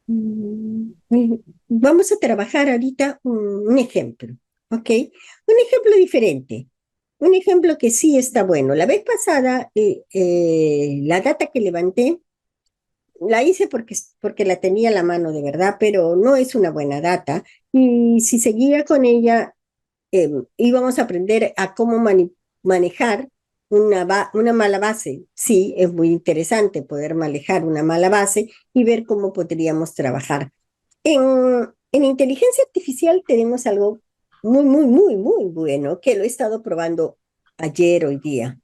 Mm, Vamos a trabajar ahorita un ejemplo, ¿ok? Un ejemplo diferente, un ejemplo que sí está bueno. La vez pasada, la data que levanté, la hice porque la tenía a la mano de verdad, pero no es una buena data. Y si seguía con ella, íbamos a aprender a cómo manejar una mala base. Sí, es muy interesante poder manejar una mala base y ver cómo podríamos trabajar. En inteligencia artificial tenemos algo muy, muy, muy, muy bueno que lo he estado probando ayer, hoy día,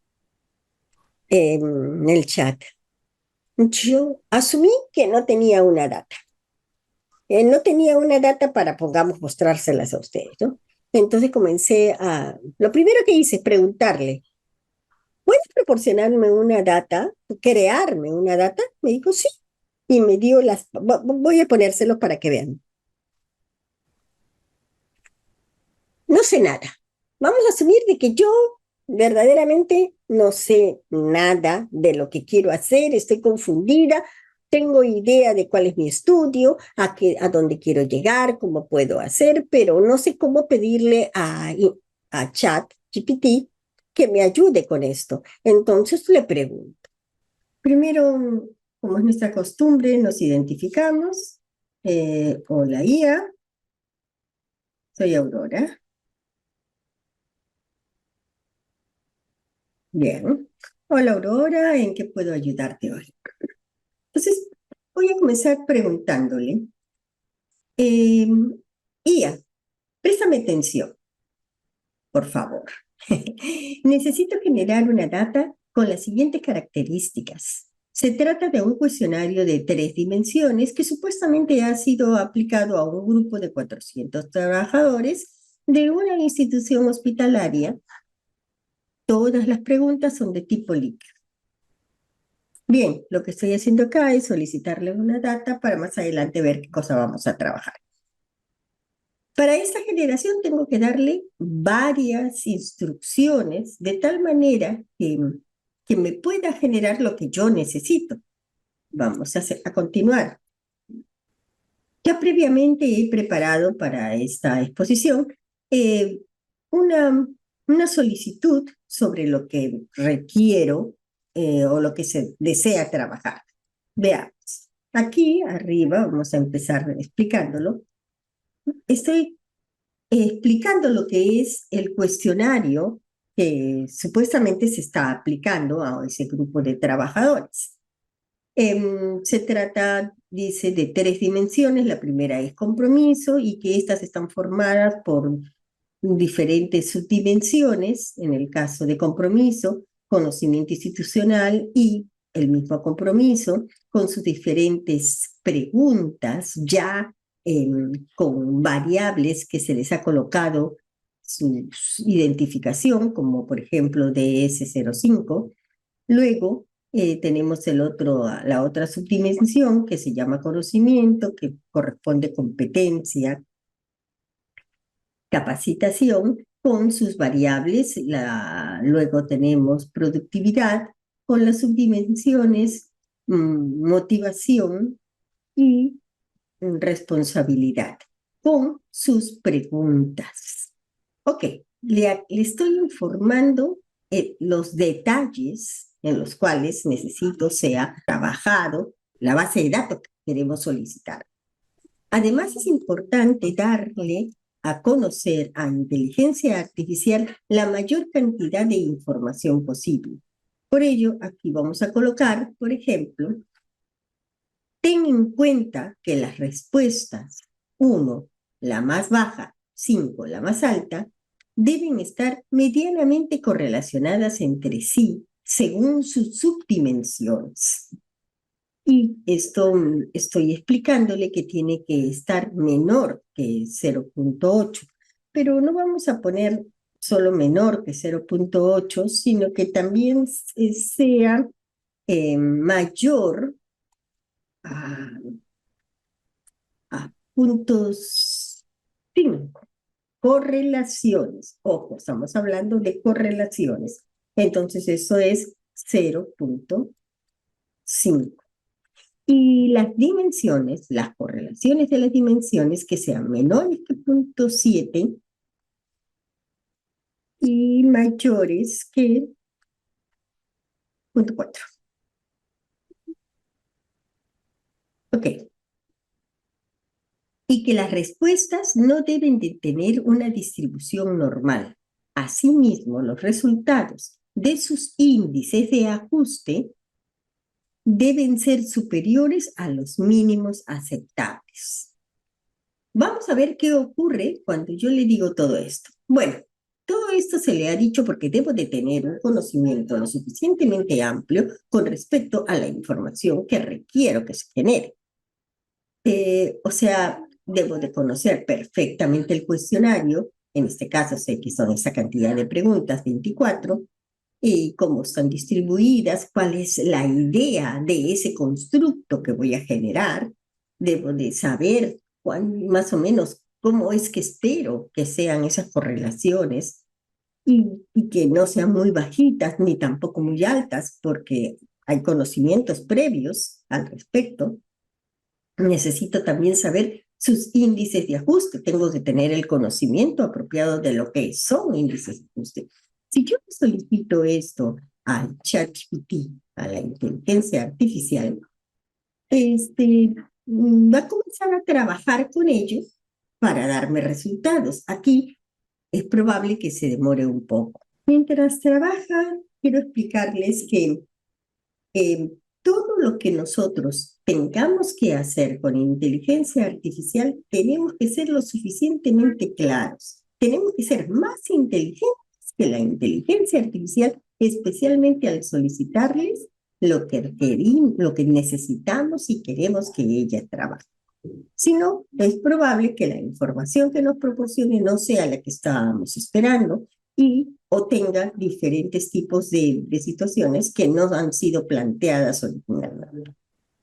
en el chat. Yo asumí que no tenía una data. No tenía una data para, pongamos, mostrárselas a ustedes, ¿no? Entonces lo primero que hice es preguntarle, ¿puedes proporcionarme una data? ¿Crearme una data? Me dijo, sí. Y me dio voy a ponérselos para que vean. No sé nada. Vamos a asumir de que yo verdaderamente no sé nada de lo que quiero hacer, estoy confundida, tengo idea de cuál es mi estudio, a dónde quiero llegar, cómo puedo hacer, pero no sé cómo pedirle a Chat GPT que me ayude con esto. Entonces le pregunto. Primero, como es nuestra costumbre, nos identificamos. Hola, IA, soy Aurora. Bien. Hola Aurora, ¿en qué puedo ayudarte hoy? Entonces, voy a comenzar preguntándole, eh, Ia, préstame atención, por favor. Necesito generar una data con las siguientes características. Se trata de un cuestionario de 3 dimensiones que supuestamente ha sido aplicado a un grupo de 400 trabajadores de una institución hospitalaria. Todas las preguntas son de tipo líquido. Bien, lo que estoy haciendo acá es solicitarle una data para más adelante ver qué cosa vamos a trabajar. Para esta generación tengo que darle varias instrucciones de tal manera que me pueda generar lo que yo necesito. Vamos a continuar. Ya previamente he preparado para esta exposición eh, una, una solicitud sobre lo que requiero o lo que se desea trabajar. Veamos. Aquí arriba, vamos a empezar explicándolo. Estoy explicando lo que es el cuestionario que supuestamente se está aplicando a ese grupo de trabajadores. Se trata, dice, de 3 dimensiones. La primera es compromiso y que estas están formadas por diferentes subdimensiones. En el caso de compromiso, conocimiento institucional y el mismo compromiso con sus diferentes preguntas ya con variables que se les ha colocado su identificación, como por ejemplo DS05. Luego tenemos la otra subdimensión que se llama conocimiento, que corresponde a competencia, capacitación, con sus variables. Luego tenemos productividad con las subdimensiones, motivación y responsabilidad, con sus preguntas. Ok, le estoy informando los detalles en los cuales necesito sea trabajado la base de datos que queremos solicitar. Además, es importante darle a conocer a inteligencia artificial la mayor cantidad de información posible. Por ello, aquí vamos a colocar, por ejemplo, ten en cuenta que las respuestas 1, la más baja, 5, la más alta, deben estar medianamente correlacionadas entre sí según sus subdimensiones. Y esto estoy explicándole que tiene que estar menor que 0.8, pero no vamos a poner solo menor que 0.8, sino que también sea mayor a, a puntos 5. Correlaciones. Ojo, estamos hablando de correlaciones. Entonces eso es 0.5. Y las dimensiones, las correlaciones de las dimensiones que sean menores que 0.7 y mayores que 0.4. Ok. Y que las respuestas no deben de tener una distribución normal. Asimismo, los resultados de sus índices de ajuste deben ser superiores a los mínimos aceptables. Vamos a ver qué ocurre cuando yo le digo todo esto. Bueno, todo esto se le ha dicho porque debo de tener un conocimiento lo suficientemente amplio con respecto a la información que requiero que se genere. O sea, debo de conocer perfectamente el cuestionario, en este caso sé que son esa cantidad de preguntas, 24, y cómo están distribuidas, cuál es la idea de ese constructo que voy a generar. Debo de saber más o menos cómo es que espero que sean esas correlaciones y que no sean muy bajitas ni tampoco muy altas, porque hay conocimientos previos al respecto. Necesito también saber sus índices de ajuste. Tengo que tener el conocimiento apropiado de lo que son índices de ajuste. Si yo solicito esto al ChatGPT, a la inteligencia artificial, va a comenzar a trabajar con ellos para darme resultados. Aquí es probable que se demore un poco. Mientras trabaja, quiero explicarles que todo lo que nosotros tengamos que hacer con inteligencia artificial, tenemos que ser lo suficientemente claros. Tenemos que ser más inteligentes que la inteligencia artificial, especialmente al solicitarles lo que necesitamos y queremos que ella trabaje. Si no, es probable que la información que nos proporcione no sea la que estábamos esperando y o tenga diferentes tipos de situaciones que no han sido planteadas originalmente.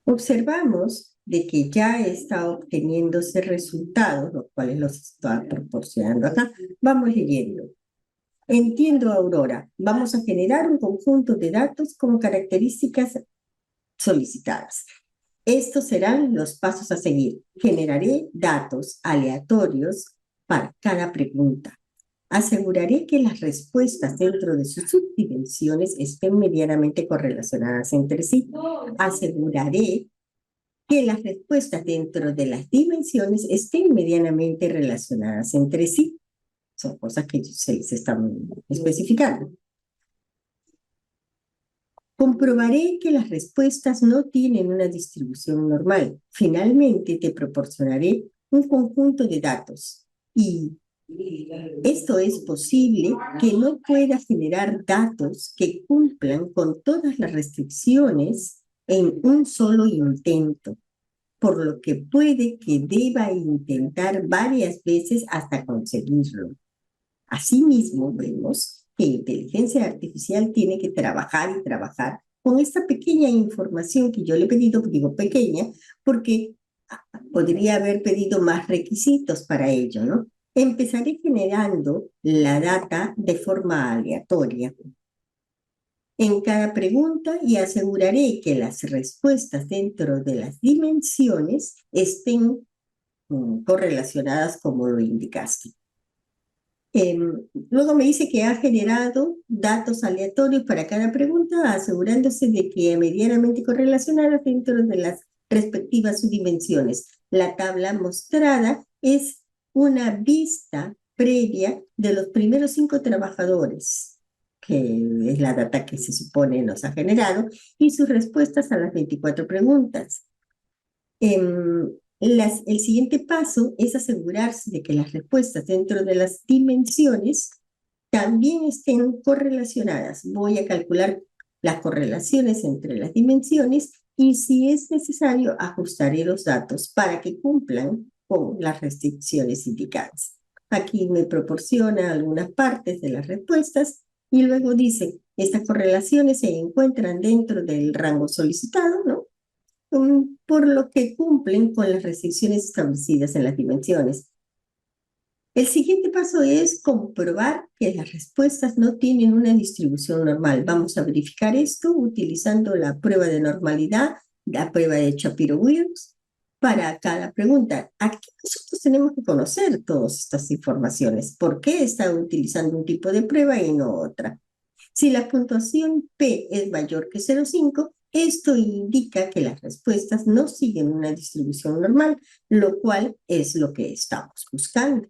Observamos de que ya está obteniéndose resultados, los cuales los está proporcionando acá. Vamos leyendo. Entiendo, Aurora. Vamos a generar un conjunto de datos con características solicitadas. Estos serán los pasos a seguir. Generaré datos aleatorios para cada pregunta. Aseguraré que las respuestas dentro de sus subdimensiones estén medianamente correlacionadas entre sí. Aseguraré que las respuestas dentro de las dimensiones estén medianamente relacionadas entre sí. Son cosas que se están especificando. Comprobaré que las respuestas no tienen una distribución normal. Finalmente, te proporcionaré un conjunto de datos y esto es posible que no pueda generar datos que cumplan con todas las restricciones en un solo intento, por lo que puede que deba intentar varias veces hasta conseguirlo. Asimismo, vemos que inteligencia artificial tiene que trabajar y trabajar con esta pequeña información que yo le he pedido, digo pequeña, porque podría haber pedido más requisitos para ello, ¿no? Empezaré generando la data de forma aleatoria en cada pregunta y aseguraré que las respuestas dentro de las dimensiones estén correlacionadas como lo indicaste. Luego me dice que ha generado datos aleatorios para cada pregunta, asegurándose de que medianamente correlacionadas dentro de las respectivas subdimensiones. La tabla mostrada es una vista previa de los primeros 5 trabajadores, que es la data que se supone nos ha generado, y sus respuestas a las 24 preguntas. El siguiente paso es asegurarse de que las respuestas dentro de las dimensiones también estén correlacionadas. Voy a calcular las correlaciones entre las dimensiones y si es necesario ajustaré los datos para que cumplan con las restricciones indicadas. Aquí me proporciona algunas partes de las respuestas y luego dice, estas correlaciones se encuentran dentro del rango solicitado, ¿no? Por lo que cumplen con las restricciones establecidas en las dimensiones. El siguiente paso es comprobar que las respuestas no tienen una distribución normal. Vamos a verificar esto utilizando la prueba de normalidad la prueba de Shapiro-Wilks para cada pregunta. Aquí nosotros tenemos que conocer todas estas informaciones. ¿Por qué está utilizando un tipo de prueba y no otra? Si la puntuación P es mayor que 0,5, esto indica que las respuestas no siguen una distribución normal, lo cual es lo que estamos buscando.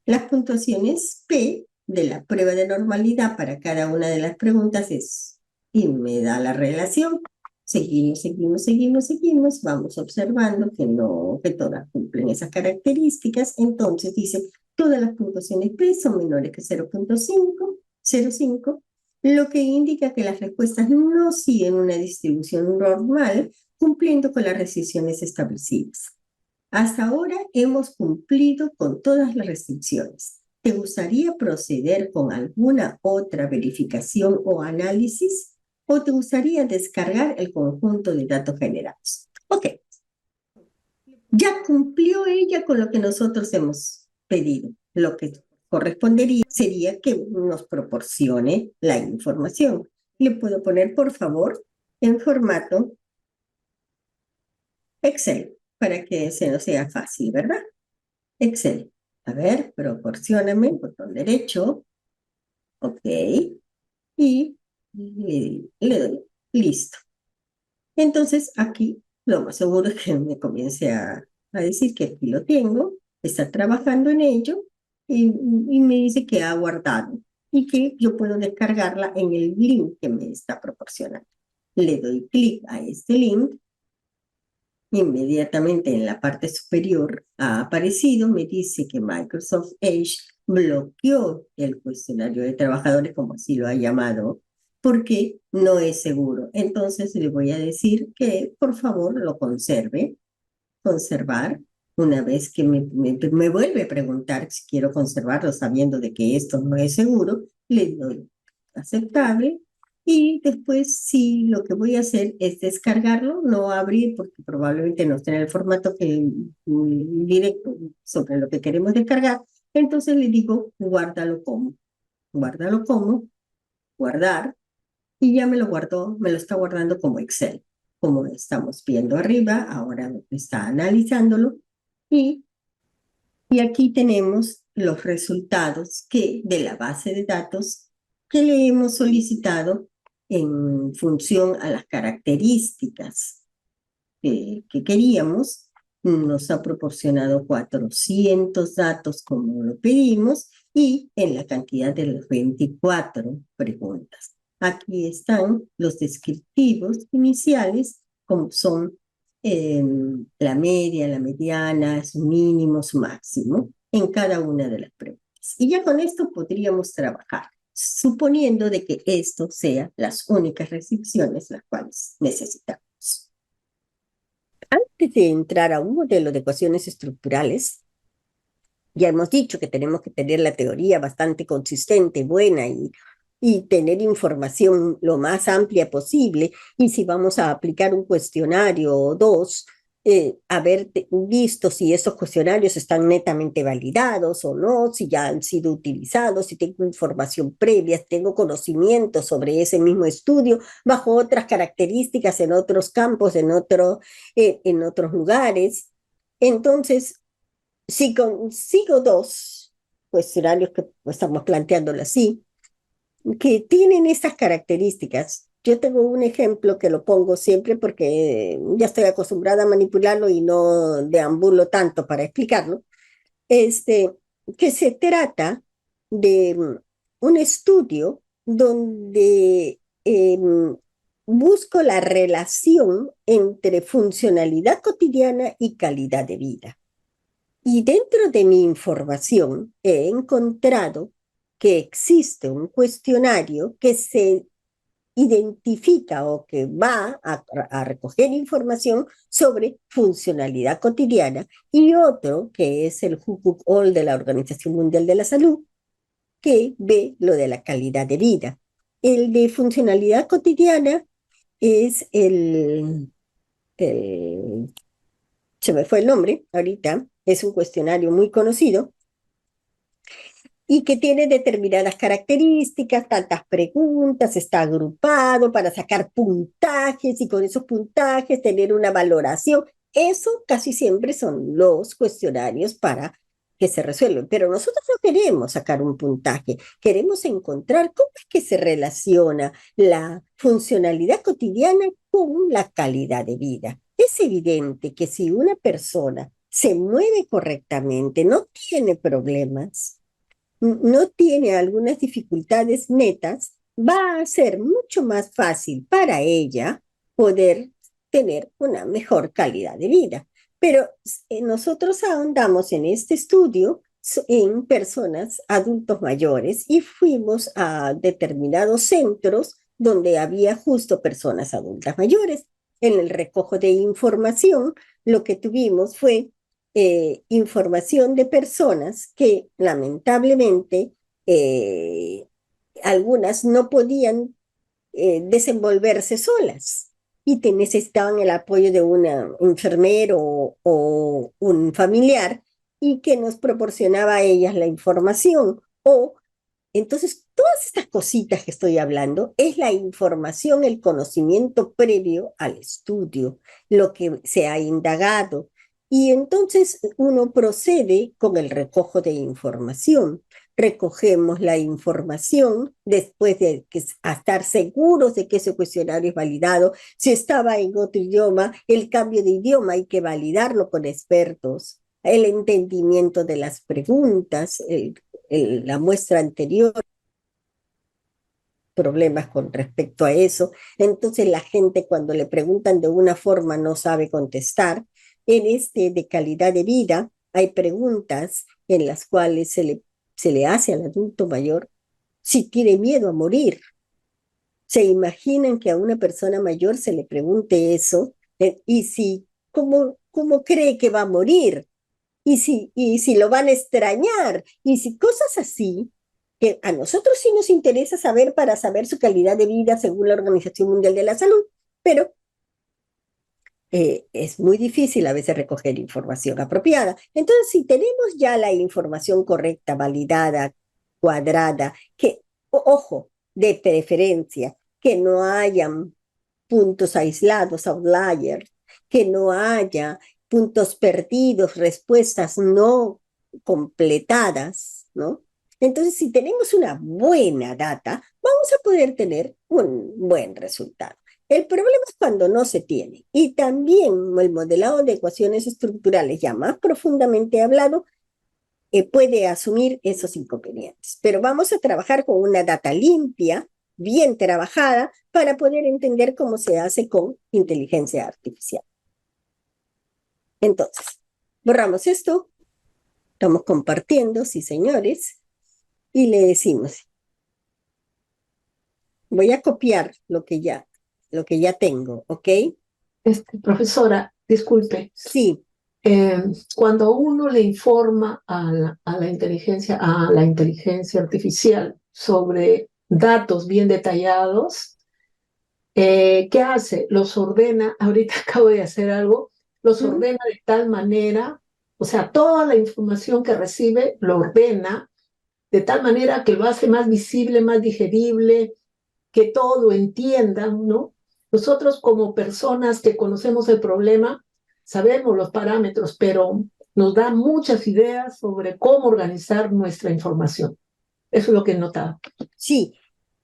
Las puntuaciones P de la prueba de normalidad para cada una de las preguntas es, y me da la relación. Seguimos, vamos observando que no, que todas cumplen esas características. Entonces dice, todas las puntuaciones P son menores que 0,5, lo que indica que las respuestas no siguen una distribución normal, cumpliendo con las restricciones establecidas. Hasta ahora hemos cumplido con todas las restricciones. ¿Te gustaría proceder con alguna otra verificación o análisis? ¿O te gustaría descargar el conjunto de datos generados? Ok, ya cumplió ella con lo que nosotros hemos pedido. Lo que correspondería sería que nos proporcione la información. Le puedo poner, por favor, en formato Excel para que se nos sea fácil, ¿verdad? Excel. A ver, proporcióname, botón derecho. Ok. Y le doy listo. Entonces aquí lo más seguro es que me comience a decir que aquí lo tengo, está trabajando en ello y me dice que ha guardado y que yo puedo descargarla en el link que me está proporcionando. Le doy clic a este link. Inmediatamente en la parte superior ha aparecido, me dice que Microsoft Edge bloqueó el cuestionario de trabajadores, como así lo ha llamado, porque no es seguro. Entonces le voy a decir que por favor lo conservar. Una vez que me vuelve a preguntar si quiero conservarlo sabiendo de que esto no es seguro, le doy aceptable. Y después, sí, lo que voy a hacer es descargarlo, no abrir, porque probablemente no esté en el formato que, directo sobre lo que queremos descargar. Entonces le digo, guárdalo como, guardar, y ya me lo guardó, me lo está guardando como Excel. Como estamos viendo arriba, ahora está analizándolo, y, y aquí tenemos los resultados de la base de datos que le hemos solicitado en función a las características que queríamos. Nos ha proporcionado 400 datos como lo pedimos y en la cantidad de las 24 preguntas. Aquí están los descriptivos iniciales, como son la media, la mediana, su mínimo, su máximo, en cada una de las preguntas. Y ya con esto podríamos trabajar, suponiendo de que esto sea las únicas restricciones las cuales necesitamos. Antes de entrar a un modelo de ecuaciones estructurales, ya hemos dicho que tenemos que tener la teoría bastante consistente, buena y tener información lo más amplia posible. Y si vamos a aplicar un cuestionario o dos, haber visto si esos cuestionarios están netamente validados o no, si ya han sido utilizados, si tengo información previa, si tengo conocimiento sobre ese mismo estudio bajo otras características en otros campos, en otros lugares. Entonces, si consigo dos cuestionarios que estamos planteándolo así, que tienen estas características, yo tengo un ejemplo que lo pongo siempre porque ya estoy acostumbrada a manipularlo y no deambulo tanto para explicarlo, este, que se trata de un estudio donde busco la relación entre funcionalidad cotidiana y calidad de vida. Y dentro de mi información he encontrado que existe un cuestionario que se identifica o que va a recoger información sobre funcionalidad cotidiana y otro que es el WHO de la Organización Mundial de la Salud, que ve lo de la calidad de vida. El de funcionalidad cotidiana es el se me fue el nombre ahorita, es un cuestionario muy conocido, y que tiene determinadas características, tantas preguntas, está agrupado para sacar puntajes y con esos puntajes tener una valoración. Eso casi siempre son los cuestionarios para que se resuelven, pero nosotros no queremos sacar un puntaje, queremos encontrar cómo es que se relaciona la funcionalidad cotidiana con la calidad de vida. Es evidente que si una persona se mueve correctamente, no tiene problemas, no tiene algunas dificultades netas, va a ser mucho más fácil para ella poder tener una mejor calidad de vida. Pero nosotros ahondamos en este estudio en personas adultos mayores y fuimos a determinados centros donde había justo personas adultas mayores. En el recojo de información, lo que tuvimos fue información de personas que lamentablemente algunas no podían desenvolverse solas y te necesitaban el apoyo de un enfermero o un familiar y que nos proporcionaba a ellas la información. O entonces, todas estas cositas que estoy hablando es la información, el conocimiento previo al estudio, lo que se ha indagado. Y entonces uno procede con el recojo de información. Recogemos la información después de que, a estar seguros de que ese cuestionario es validado. Si estaba en otro idioma, el cambio de idioma hay que validarlo con expertos. El entendimiento de las preguntas, la muestra anterior, problemas con respecto a eso. Entonces la gente cuando le preguntan de una forma no sabe contestar. En este de calidad de vida hay preguntas en las cuales se le hace al adulto mayor si tiene miedo a morir. ¿Se imaginan que a una persona mayor se le pregunte eso? Y si, ¿cómo cree que va a morir? Y si lo van a extrañar, y si cosas así, que a nosotros sí nos interesa saber para saber su calidad de vida según la Organización Mundial de la Salud, pero es muy difícil a veces recoger información apropiada. Entonces, si tenemos ya la información correcta, validada, cuadrada, que, ojo, de preferencia, que no hayan puntos aislados, outliers, que no haya puntos perdidos, respuestas no completadas, ¿no? Entonces, si tenemos una buena data, vamos a poder tener un buen resultado. El problema es cuando no se tiene. Y también el modelado de ecuaciones estructurales, ya más profundamente hablado, puede asumir esos inconvenientes. Pero vamos a trabajar con una data limpia, bien trabajada, para poder entender cómo se hace con inteligencia artificial. Entonces, borramos esto, estamos compartiendo, sí señores, y le decimos, voy a copiar lo que ya tengo, ¿ok? Profesora, disculpe, Sí, cuando uno le informa a la inteligencia artificial sobre datos bien detallados, ¿qué hace? Los ordena, ahorita acabo de hacer algo, los ordena de tal manera, o sea, toda la información que recibe lo ordena de tal manera que lo hace más visible, más digerible, que todo lo entiendan, ¿no? Nosotros como personas que conocemos el problema, sabemos los parámetros, pero nos da muchas ideas sobre cómo organizar nuestra información. Eso es lo que he notado. sí,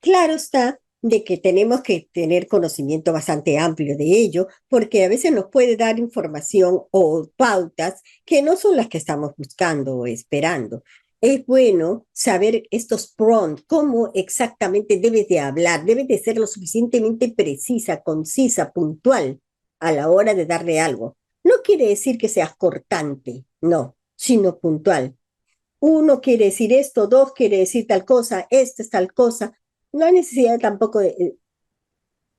claro está de que tenemos que tener conocimiento bastante amplio de ello, porque a veces nos puede dar información o pautas que no son las que estamos buscando o esperando. Es bueno saber estos prompts, cómo exactamente debes de hablar, debes de ser lo suficientemente precisa, concisa, puntual a la hora de darle algo. No quiere decir que seas cortante, no, sino puntual. Uno quiere decir esto, dos quiere decir tal cosa, esto es tal cosa. No hay necesidad tampoco de...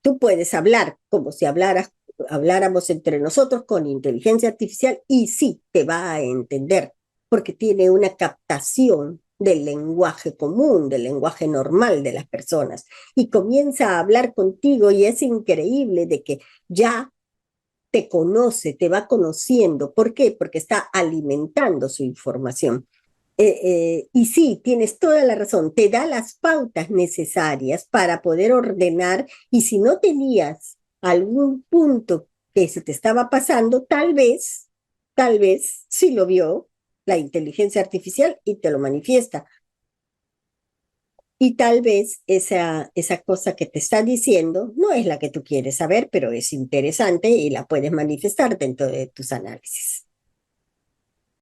Tú puedes hablar como si habláramos entre nosotros con inteligencia artificial y sí te va a entender, porque tiene una captación del lenguaje común, del lenguaje normal de las personas, y comienza a hablar contigo y es increíble de que ya te conoce, te va conociendo. ¿Por qué? Porque está alimentando su información. Y sí, tienes toda la razón, te da las pautas necesarias para poder ordenar y si no tenías algún punto que se te estaba pasando, tal vez, sí lo vio la inteligencia artificial y te lo manifiesta. Y tal vez esa cosa que te está diciendo no es la que tú quieres saber, pero es interesante y la puedes manifestar dentro de tus análisis.